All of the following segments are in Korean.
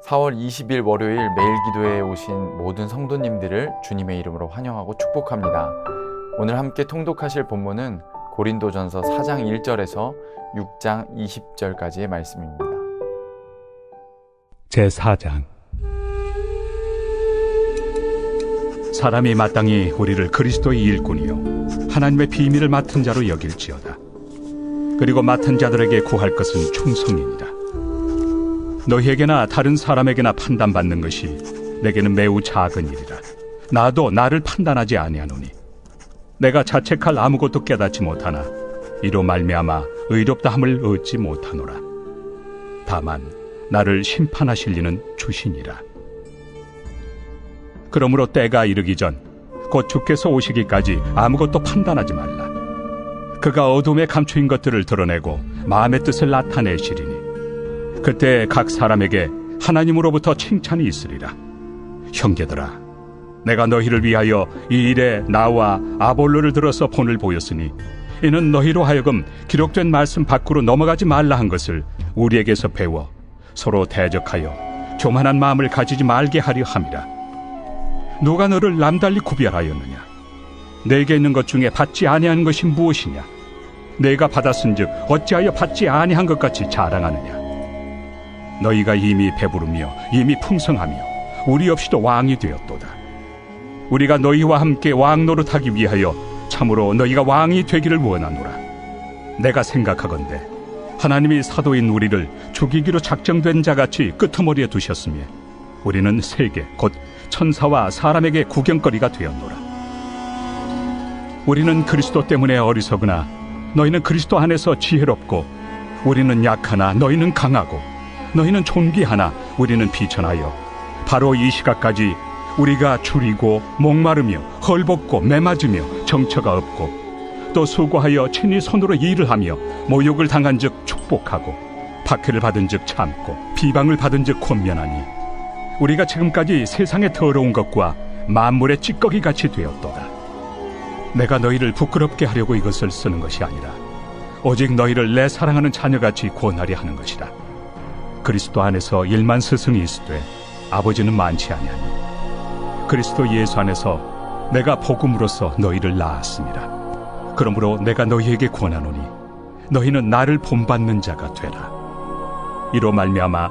4월 20일 월요일 매일 기도회에 오신 모든 성도님들을 주님의 이름으로 환영하고 축복합니다. 오늘 함께 통독하실 본문은 고린도전서 4장 1절에서 6장 20절까지의 말씀입니다. 제4장. 사람이 마땅히 우리를 그리스도의 일꾼이요 하나님의 비밀을 맡은 자로 여길지어다. 그리고 맡은 자들에게 구할 것은 충성이니라. 너희에게나 다른 사람에게나 판단받는 것이 내게는 매우 작은 일이라. 나도 나를 판단하지 아니하노니 내가 자책할 아무것도 깨닫지 못하나 이로 말미암아 의롭다함을 얻지 못하노라. 다만 나를 심판하실 이는 주시니라. 그러므로 때가 이르기 전 곧 주께서 오시기까지 아무것도 판단하지 말라. 그가 어둠에 감추인 것들을 드러내고 마음의 뜻을 나타내시리니 그때 각 사람에게 하나님으로부터 칭찬이 있으리라. 형제들아, 내가 너희를 위하여 이 일에 나와 아볼로를 들어서 본을 보였으니 이는 너희로 하여금 기록된 말씀 밖으로 넘어가지 말라 한 것을 우리에게서 배워 서로 대적하여 교만한 마음을 가지지 말게 하려 함이라. 누가 너를 남달리 구별하였느냐? 내게 있는 것 중에 받지 아니한 것이 무엇이냐? 내가 받았은즉 어찌하여 받지 아니한 것 같이 자랑하느냐? 너희가 이미 배부르며 이미 풍성하며 우리 없이도 왕이 되었도다. 우리가 너희와 함께 왕 노릇하기 위하여 참으로 너희가 왕이 되기를 원하노라. 내가 생각하건대 하나님이 사도인 우리를 죽이기로 작정된 자같이 끄트머리에 두셨으며 우리는 세계 곧 천사와 사람에게 구경거리가 되었노라. 우리는 그리스도 때문에 어리석으나 너희는 그리스도 안에서 지혜롭고 우리는 약하나 너희는 강하고 너희는 존귀하나 우리는 비천하여 바로 이 시각까지 우리가 줄이고 목마르며 헐벗고 매맞으며 정처가 없고 또 수고하여 친히 손으로 일을 하며 모욕을 당한 즉 축복하고 박해를 받은 즉 참고 비방을 받은 즉 권면하니 우리가 지금까지 세상의 더러운 것과 만물의 찌꺼기같이 되었도다. 내가 너희를 부끄럽게 하려고 이것을 쓰는 것이 아니라 오직 너희를 내 사랑하는 자녀같이 권하려 하는 것이라. 그리스도 안에서 1만 스승이 있으되 아버지는 많지 아니하니 그리스도 예수 안에서 내가 복음으로써 너희를 낳았습니다. 그러므로 내가 너희에게 권하노니 너희는 나를 본받는 자가 되라. 이로 말미암아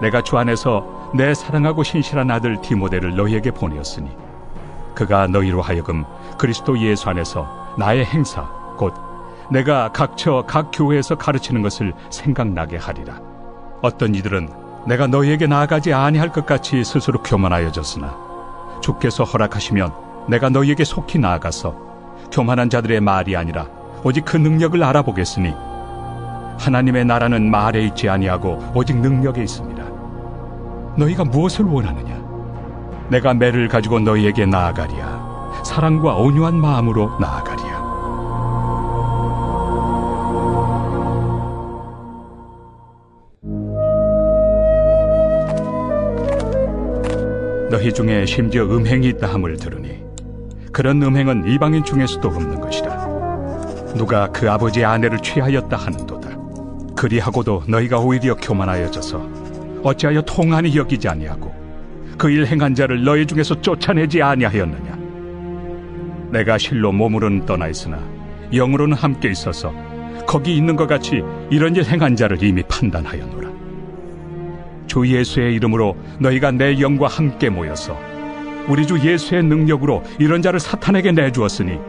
내가 주 안에서 내 사랑하고 신실한 아들 디모데를 너희에게 보내었으니 그가 너희로 하여금 그리스도 예수 안에서 나의 행사 곧 내가 각처 각 교회에서 가르치는 것을 생각나게 하리라. 어떤 이들은 내가 너희에게 나아가지 아니할 것 같이 스스로 교만하여졌으나 주께서 허락하시면 내가 너희에게 속히 나아가서 교만한 자들의 말이 아니라 오직 그 능력을 알아보겠으니 하나님의 나라는 말에 있지 아니하고 오직 능력에 있습니다. 너희가 무엇을 원하느냐? 내가 매를 가지고 너희에게 나아가리야. 사랑과 온유한 마음으로 나아가리야. 너희 중에 심지어 음행이 있다 함을 들으니 그런 음행은 이방인 중에서도 없는 것이라. 누가 그 아버지의 아내를 취하였다 하는도다. 그리하고도 너희가 오히려 교만하여져서 어찌하여 통한이 여기지 아니하고 그 일 행한 자를 너희 중에서 쫓아내지 아니하였느냐? 내가 실로 몸으로는 떠나 있으나 영으로는 함께 있어서 거기 있는 것 같이 이런 일 행한 자를 이미 판단하였노라. 주 예수의 이름으로 너희가 내 영과 함께 모여서 우리 주 예수의 능력으로 이런 자를 사탄에게 내주었으니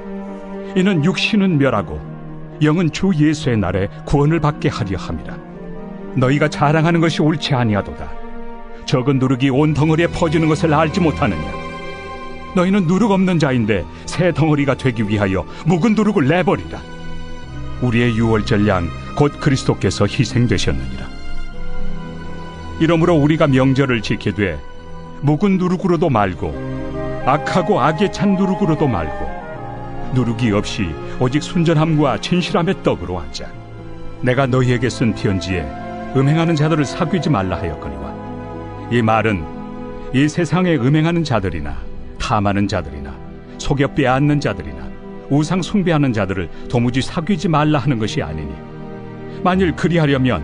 이는 육신은 멸하고 영은 주 예수의 날에 구원을 받게 하려 함이라. 너희가 자랑하는 것이 옳지 아니하도다. 적은 누룩이 온 덩어리에 퍼지는 것을 알지 못하느냐? 너희는 누룩 없는 자인데 새 덩어리가 되기 위하여 묵은 누룩을 내버리라. 우리의 유월절 양 곧 그리스도께서 희생되셨느니라. 이러므로 우리가 명절을 지키되 묵은 누룩으로도 말고 악하고 악에 찬 누룩으로도 말고 누룩이 없이 오직 순전함과 진실함의 떡으로 하자. 내가 너희에게 쓴 편지에 음행하는 자들을 사귀지 말라 하였거니와 이 말은 이 세상에 음행하는 자들이나 탐하는 자들이나 속여 빼앗는 자들이나 우상 숭배하는 자들을 도무지 사귀지 말라 하는 것이 아니니 만일 그리하려면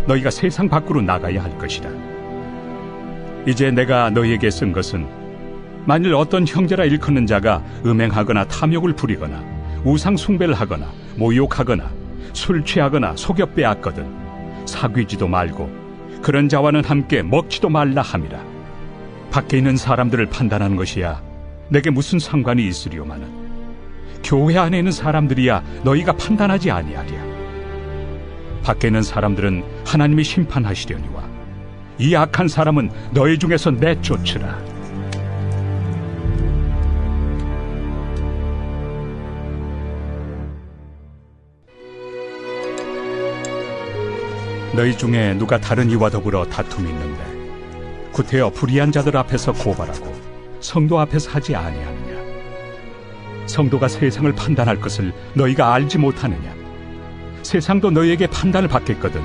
너희가 세상 밖으로 나가야 할 것이라. 이제 내가 너희에게 쓴 것은 만일 어떤 형제라 일컫는 자가 음행하거나 탐욕을 부리거나 우상 숭배를 하거나 모욕하거나 술 취하거나 속여 빼앗거든 사귀지도 말고 그런 자와는 함께 먹지도 말라 함이라. 밖에 있는 사람들을 판단하는 것이야 내게 무슨 상관이 있으리오마는 교회 안에 있는 사람들이야 너희가 판단하지 아니하리야. 밖에 있는 사람들은 하나님이 심판하시려니와 이 악한 사람은 너희 중에서 내쫓으라. 너희 중에 누가 다른 이와 더불어 다툼이 있는데 구태여 불의한 자들 앞에서 고발하고 성도 앞에서 하지 아니하느냐? 성도가 세상을 판단할 것을 너희가 알지 못하느냐? 세상도 너희에게 판단을 받겠거든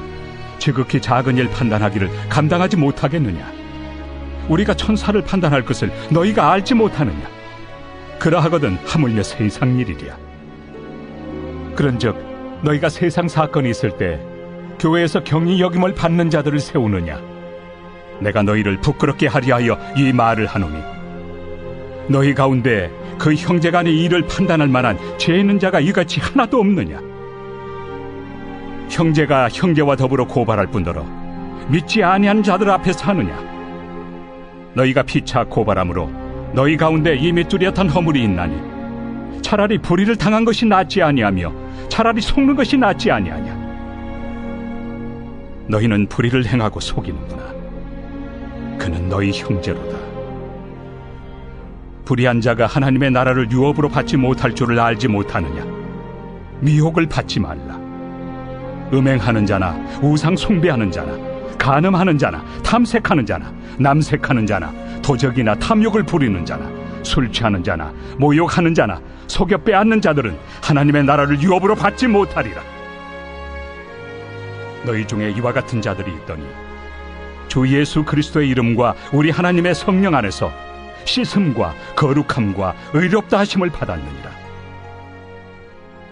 지극히 작은 일 판단하기를 감당하지 못하겠느냐? 우리가 천사를 판단할 것을 너희가 알지 못하느냐? 그러하거든 하물며 세상 일이랴. 그런즉 너희가 세상 사건이 있을 때 교회에서 경히 여김을 받는 자들을 세우느냐? 내가 너희를 부끄럽게 하리 하여 이 말을 하노니 너희 가운데 그 형제간의 일을 판단할 만한 죄 있는 자가 이같이 하나도 없느냐? 형제가 형제와 더불어 고발할 뿐더러 믿지 아니하는 자들 앞에서 하느냐? 너희가 피차 고발함으로 너희 가운데 이미 뚜렷한 허물이 있나니 차라리 불의를 당한 것이 낫지 아니하며 차라리 속는 것이 낫지 아니하냐? 너희는 불의를 행하고 속이는구나. 그는 너희 형제로다. 불의한 자가 하나님의 나라를 유업으로 받지 못할 줄을 알지 못하느냐? 미혹을 받지 말라. 음행하는 자나 우상 숭배하는 자나 간음하는 자나 탐색하는 자나 남색하는 자나 도적이나 탐욕을 부리는 자나 술 취하는 자나 모욕하는 자나 속여 빼앗는 자들은 하나님의 나라를 유업으로 받지 못하리라. 너희 중에 이와 같은 자들이 있더니 주 예수 그리스도의 이름과 우리 하나님의 성령 안에서 씻음과 거룩함과 의롭다 하심을 받았느니라.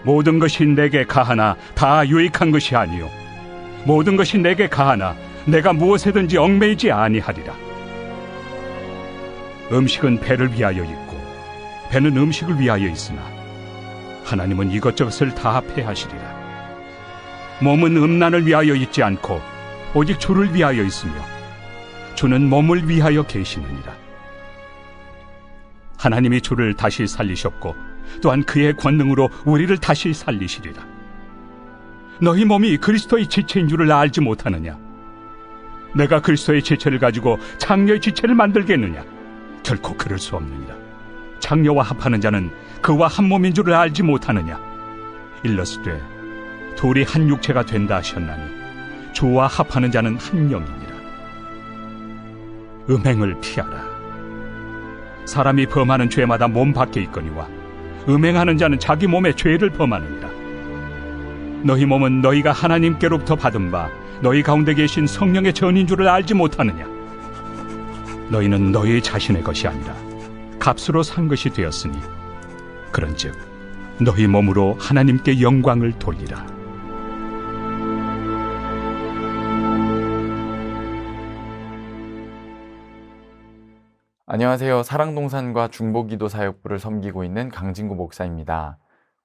모든 것이 내게 가하나 다 유익한 것이 아니요 모든 것이 내게 가하나 내가 무엇에든지 얽매이지 아니하리라. 음식은 배를 위하여 있고 배는 음식을 위하여 있으나 하나님은 이것저것을 다 패하시리라. 몸은 음란을 위하여 있지 않고 오직 주를 위하여 있으며 주는 몸을 위하여 계시느니라. 하나님이 주를 다시 살리셨고 또한 그의 권능으로 우리를 다시 살리시리라. 너희 몸이 그리스도의 지체인 줄을 알지 못하느냐? 내가 그리스도의 지체를 가지고 장녀의 지체를 만들겠느냐? 결코 그럴 수 없느니라. 장녀와 합하는 자는 그와 한 몸인 줄을 알지 못하느냐? 일러스되 둘이 한 육체가 된다 하셨나니 주와 합하는 자는 한 영이니라. 음행을 피하라. 사람이 범하는 죄마다 몸 밖에 있거니와 음행하는 자는 자기 몸에 죄를 범하느니라. 너희 몸은 너희가 하나님께로부터 받은 바 너희 가운데 계신 성령의 전인 줄을 알지 못하느냐? 너희는 너희 자신의 것이 아니라 값으로 산 것이 되었으니 그런즉 너희 몸으로 하나님께 영광을 돌리라. 안녕하세요. 사랑동산과 중보기도 사역부를 섬기고 있는 강진구 목사입니다.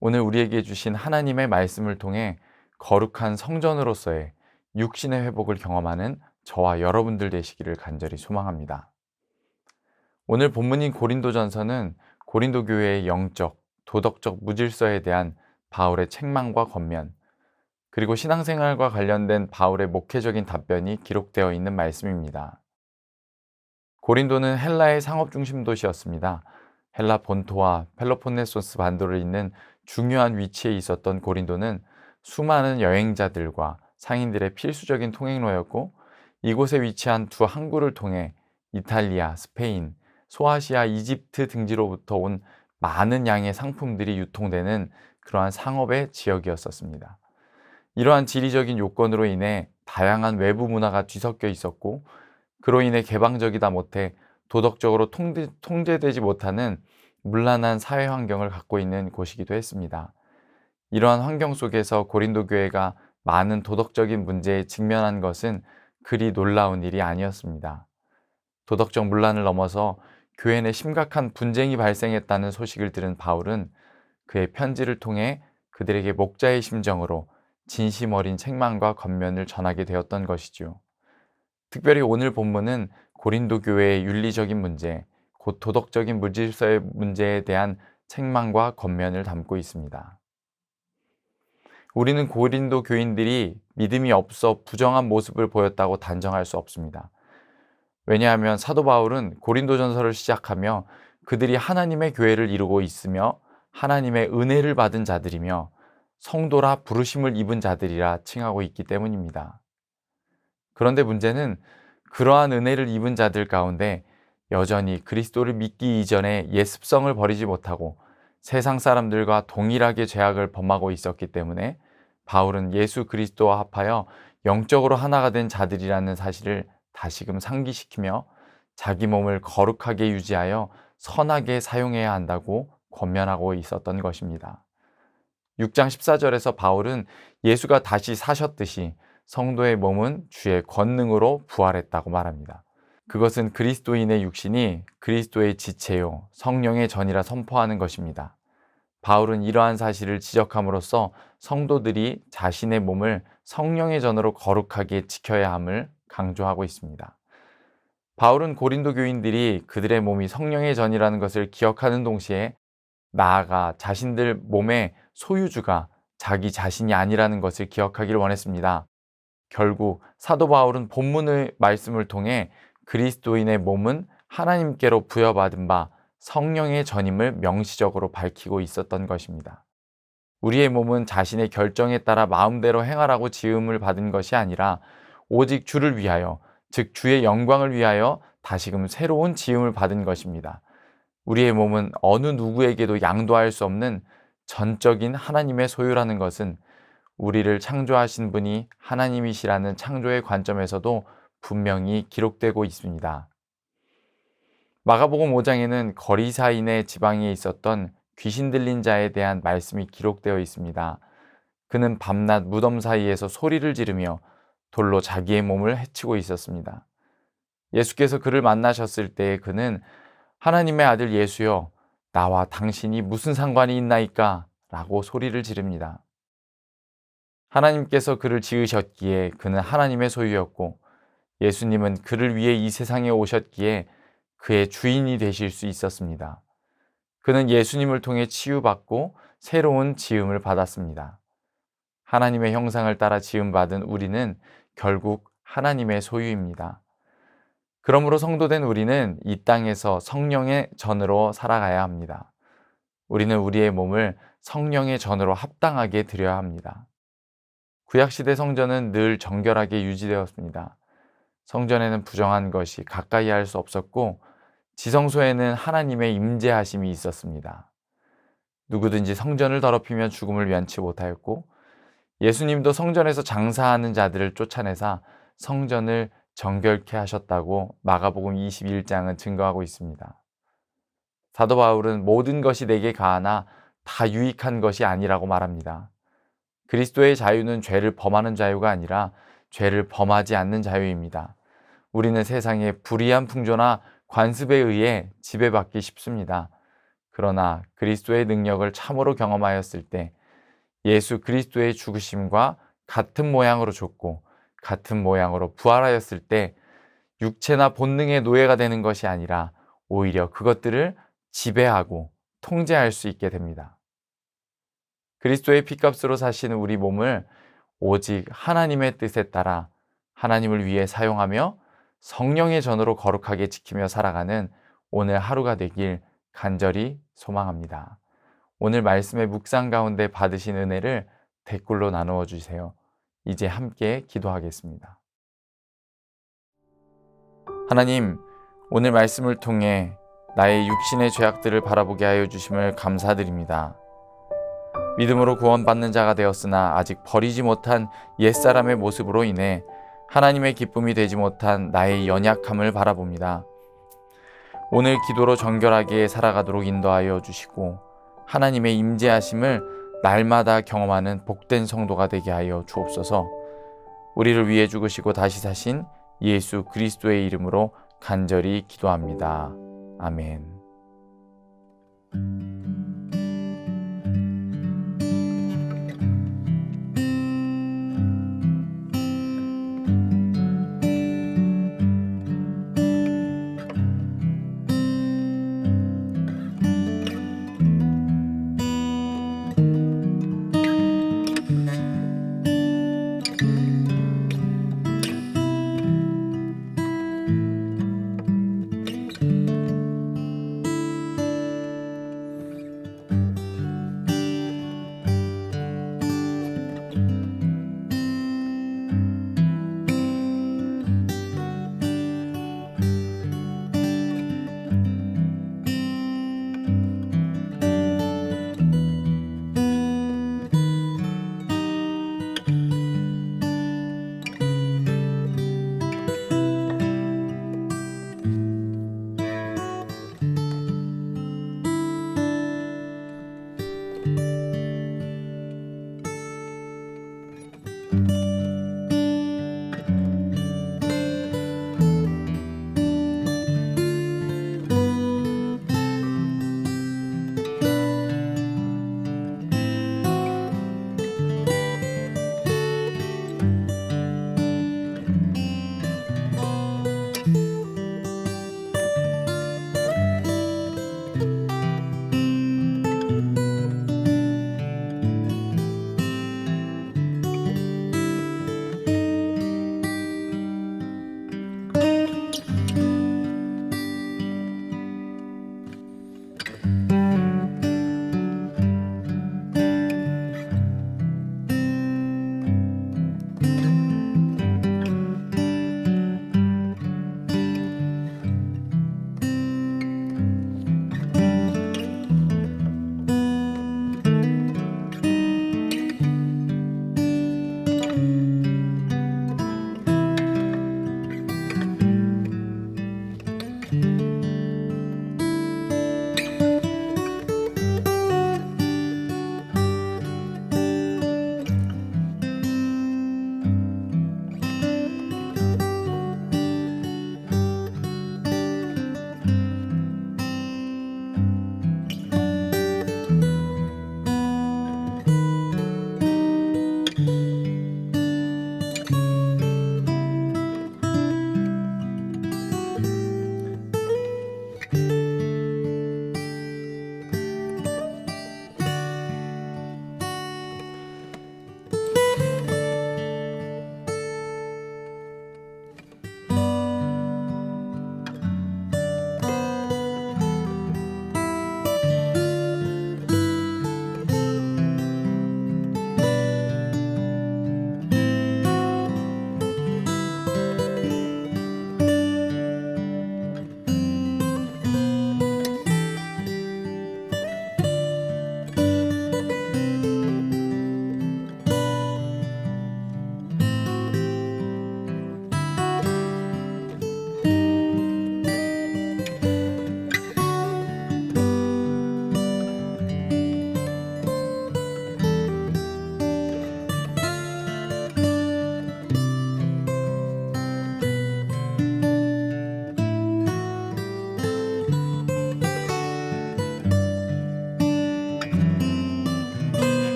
오늘 우리에게 주신 하나님의 말씀을 통해 거룩한 성전으로서의 육신의 회복을 경험하는 저와 여러분들 되시기를 간절히 소망합니다. 오늘 본문인 고린도전서는 고린도 교회의 영적, 도덕적 무질서에 대한 바울의 책망과 권면, 그리고 신앙생활과 관련된 바울의 목회적인 답변이 기록되어 있는 말씀입니다. 고린도는 헬라의 상업 중심 도시였습니다. 헬라 본토와 펠로폰네소스 반도를 잇는 중요한 위치에 있었던 고린도는 수많은 여행자들과 상인들의 필수적인 통행로였고 이곳에 위치한 두 항구를 통해 이탈리아, 스페인, 소아시아, 이집트 등지로부터 온 많은 양의 상품들이 유통되는 그러한 상업의 지역이었습니다. 이러한 지리적인 요건으로 인해 다양한 외부 문화가 뒤섞여 있었고 그로 인해 개방적이다 못해 도덕적으로 통제되지 못하는 문란한 사회 환경을 갖고 있는 곳이기도 했습니다. 이러한 환경 속에서 고린도 교회가 많은 도덕적인 문제에 직면한 것은 그리 놀라운 일이 아니었습니다. 도덕적 문란을 넘어서 교회 내 심각한 분쟁이 발생했다는 소식을 들은 바울은 그의 편지를 통해 그들에게 목자의 심정으로 진심 어린 책망과 권면을 전하게 되었던 것이죠. 특별히 오늘 본문은 고린도 교회의 윤리적인 문제, 곧 도덕적인 무질서의 문제에 대한 책망과 권면을 담고 있습니다. 우리는 고린도 교인들이 믿음이 없어 부정한 모습을 보였다고 단정할 수 없습니다. 왜냐하면 사도 바울은 고린도전서를 시작하며 그들이 하나님의 교회를 이루고 있으며 하나님의 은혜를 받은 자들이며 성도라 부르심을 입은 자들이라 칭하고 있기 때문입니다. 그런데 문제는 그러한 은혜를 입은 자들 가운데 여전히 그리스도를 믿기 이전에 옛 습성을 버리지 못하고 세상 사람들과 동일하게 죄악을 범하고 있었기 때문에 바울은 예수 그리스도와 합하여 영적으로 하나가 된 자들이라는 사실을 다시금 상기시키며 자기 몸을 거룩하게 유지하여 선하게 사용해야 한다고 권면하고 있었던 것입니다. 6장 14절에서 바울은 예수가 다시 사셨듯이 성도의 몸은 주의 권능으로 부활했다고 말합니다. 그것은 그리스도인의 육신이 그리스도의 지체요, 성령의 전이라 선포하는 것입니다. 바울은 이러한 사실을 지적함으로써 성도들이 자신의 몸을 성령의 전으로 거룩하게 지켜야 함을 강조하고 있습니다. 바울은 고린도 교인들이 그들의 몸이 성령의 전이라는 것을 기억하는 동시에 나아가 자신들 몸의 소유주가 자기 자신이 아니라는 것을 기억하기를 원했습니다. 결국 사도 바울은 본문의 말씀을 통해 그리스도인의 몸은 하나님께로 부여받은 바 성령의 전임을 명시적으로 밝히고 있었던 것입니다. 우리의 몸은 자신의 결정에 따라 마음대로 행하라고 지음을 받은 것이 아니라 오직 주를 위하여, 즉 주의 영광을 위하여 다시금 새로운 지음을 받은 것입니다. 우리의 몸은 어느 누구에게도 양도할 수 없는 전적인 하나님의 소유라는 것은 우리를 창조하신 분이 하나님이시라는 창조의 관점에서도 분명히 기록되고 있습니다. 마가복음 5장에는 거리사인의 지방에 있었던 귀신 들린 자에 대한 말씀이 기록되어 있습니다. 그는 밤낮 무덤 사이에서 소리를 지르며 돌로 자기의 몸을 해치고 있었습니다. 예수께서 그를 만나셨을 때 그는 하나님의 아들 예수여, 나와 당신이 무슨 상관이 있나이까? 라고 소리를 지릅니다. 하나님께서 그를 지으셨기에 그는 하나님의 소유였고 예수님은 그를 위해 이 세상에 오셨기에 그의 주인이 되실 수 있었습니다. 그는 예수님을 통해 치유받고 새로운 지음을 받았습니다. 하나님의 형상을 따라 지음받은 우리는 결국 하나님의 소유입니다. 그러므로 성도된 우리는 이 땅에서 성령의 전으로 살아가야 합니다. 우리는 우리의 몸을 성령의 전으로 합당하게 드려야 합니다. 구약시대 성전은 늘 정결하게 유지되었습니다. 성전에는 부정한 것이 가까이 할 수 없었고 지성소에는 하나님의 임재하심이 있었습니다. 누구든지 성전을 더럽히면 죽음을 면치 못하였고 예수님도 성전에서 장사하는 자들을 쫓아내사 성전을 정결케 하셨다고 마가복음 21장은 증거하고 있습니다. 사도 바울은 모든 것이 내게 가하나 다 유익한 것이 아니라고 말합니다. 그리스도의 자유는 죄를 범하는 자유가 아니라 죄를 범하지 않는 자유입니다. 우리는 세상의 불의한 풍조나 관습에 의해 지배받기 쉽습니다. 그러나 그리스도의 능력을 참으로 경험하였을 때 예수 그리스도의 죽으심과 같은 모양으로 죽고 같은 모양으로 부활하였을 때 육체나 본능의 노예가 되는 것이 아니라 오히려 그것들을 지배하고 통제할 수 있게 됩니다. 그리스도의 피값으로 사시는 우리 몸을 오직 하나님의 뜻에 따라 하나님을 위해 사용하며 성령의 전으로 거룩하게 지키며 살아가는 오늘 하루가 되길 간절히 소망합니다. 오늘 말씀의 묵상 가운데 받으신 은혜를 댓글로 나누어 주세요. 이제 함께 기도하겠습니다. 하나님, 오늘 말씀을 통해 나의 육신의 죄악들을 바라보게 하여 주심을 감사드립니다. 믿음으로 구원받는 자가 되었으나 아직 버리지 못한 옛사람의 모습으로 인해 하나님의 기쁨이 되지 못한 나의 연약함을 바라봅니다. 오늘 기도로 정결하게 살아가도록 인도하여 주시고 하나님의 임재하심을 날마다 경험하는 복된 성도가 되게 하여 주옵소서. 우리를 위해 죽으시고 다시 사신 예수 그리스도의 이름으로 간절히 기도합니다. 아멘.